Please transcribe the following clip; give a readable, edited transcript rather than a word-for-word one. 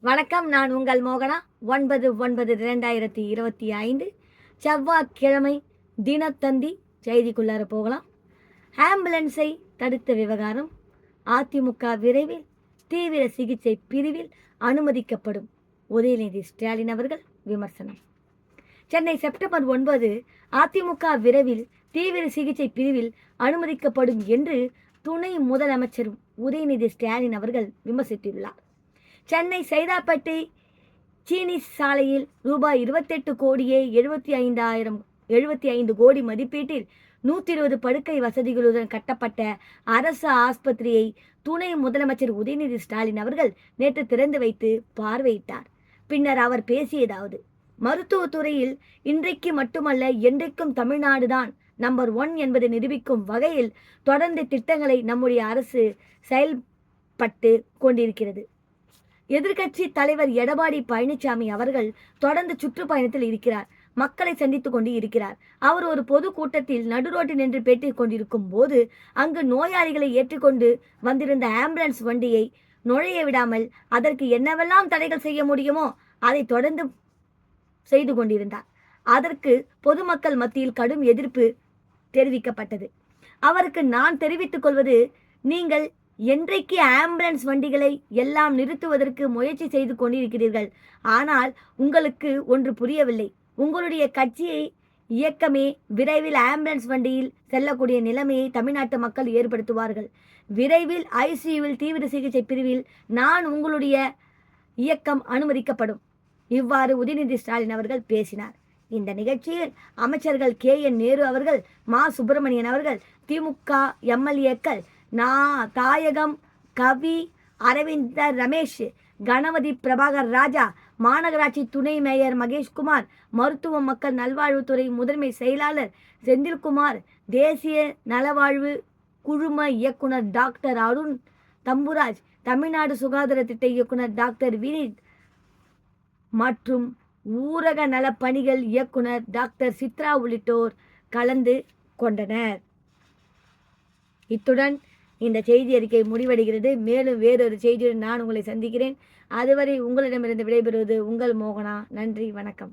வணக்கம். நான் உங்கள் மோகனா. 9/9/2025 செவ்வாய்க்கிழமை தினத்தந்தி செய்திக்குள்ளார போகலாம். ஆம்புலன்ஸை தடுத்த விவகாரம். அதிமுக விரைவில் தீவிர சிகிச்சை பிரிவில் அனுமதிக்கப்படும். உதயநிதி ஸ்டாலின் அவர்கள் விமர்சனம். சென்னை செப்டம்பர் 9 அதிமுக விரைவில் தீவிர சிகிச்சை பிரிவில் அனுமதிக்கப்படும் என்று துணை முதலமைச்சர் உதயநிதி ஸ்டாலின் அவர்கள் விமர்சித்துள்ளார். சென்னை சைதாப்பேட்டை சீனி சாலையில் ரூபாய் 28 கோடியே 75 கோடி மதிப்பீட்டில் 120 படுக்கை வசதிகளுடன் கட்டப்பட்ட அரசு ஆஸ்பத்திரியை துணை முதலமைச்சர் உதயநிதி ஸ்டாலின் அவர்கள் நேற்று திறந்து வைத்து பார்வையிட்டார். பின்னர் அவர் பேசியதாவது: மருத்துவத்துறையில் இன்றைக்கு மட்டுமல்ல, என்றைக்கும் தமிழ்நாடுதான் நம்பர் 1 என்பதை நிரூபிக்கும் வகையில் தொடர்ந்து திட்டங்களை நம்முடைய அரசு செயல்பட்டு கொண்டிருக்கிறது. எதிர்க்கட்சி தலைவர் எடப்பாடி பழனிசாமி அவர்கள் தொடர்ந்து சுற்றுப்பயணத்தில் இருக்கிறார். மக்களை சந்தித்துக் கொண்டு இருக்கிறார். அவர் ஒரு பொது கூட்டத்தில் நடுரோட்டில் நின்று பேட்டிக் கொண்டிருக்கும் போது அங்கு நோயாளிகளை ஏற்றிக்கொண்டு வந்திருந்த ஆம்புலன்ஸ் வண்டியை நுழைய விடாமல் அதற்கு என்னவெல்லாம் தடைகள் செய்ய முடியுமோ அதை தொடர்ந்து செய்து கொண்டிருந்தார். அதற்கு பொதுமக்கள் மத்தியில் கடும் எதிர்ப்பு தெரிவிக்கப்பட்டது. அவருக்கு நான் தெரிவித்துக் கொள்வது, நீங்கள் என்றைக்கு ஆம்புலன்ஸ் வண்டிகளை எல்லாம் நிறுத்துவதற்கு முயற்சி செய்து கொண்டிருக்கிறீர்கள். ஆனால் உங்களுக்கு ஒன்று புரியவில்லை. உங்களுடைய கட்சியை இயக்கமே விரைவில் ஆம்புலன்ஸ் வண்டியில் செல்லக்கூடிய நிலைமையை தமிழ்நாட்டு மக்கள் ஏற்படுத்துவார்கள். விரைவில் ஐசியூவில் தீவிர சிகிச்சை பிரிவில் நான் உங்களுடைய இயக்கம் அனுமதிக்கப்படும். இவ்வாறு உதயநிதி ஸ்டாலின் அவர்கள் பேசினார். இந்த நிகழ்ச்சியில் அமைச்சர்கள் KN நேரு அவர்கள், மா சுப்பிரமணியன் அவர்கள், திமுக எம்எல்ஏக்கள் தாயகம் கவி, அரவிந்தர் ரமேஷ், கணபதி பிரபாகர் ராஜா, மாநகராட்சி துணை மேயர் மகேஷ்குமார், மருத்துவ மக்கள் நல்வாழ்வுத்துறை முதன்மை செயலாளர் செந்தில்குமார், தேசிய நலவாழ்வு குழும இயக்குனர் டாக்டர் அருண் தம்புராஜ், தமிழ்நாடு சுகாதார திட்ட இயக்குனர் டாக்டர் வினித் மற்றும் ஊரக நலப்பணிகள் இயக்குனர் டாக்டர் சித்ரா உள்ளிட்டோர் கலந்து கொண்டனர். இத்துடன் இந்த செய்தி அறிக்கை முடிவடைகிறது. மேலும் வேறொரு செய்தியுடன் நான் உங்களை சந்திக்கிறேன். அதுவரை உங்களிடமிருந்து விடைபெறுவது உங்கள் மோகனா. நன்றி, வணக்கம்.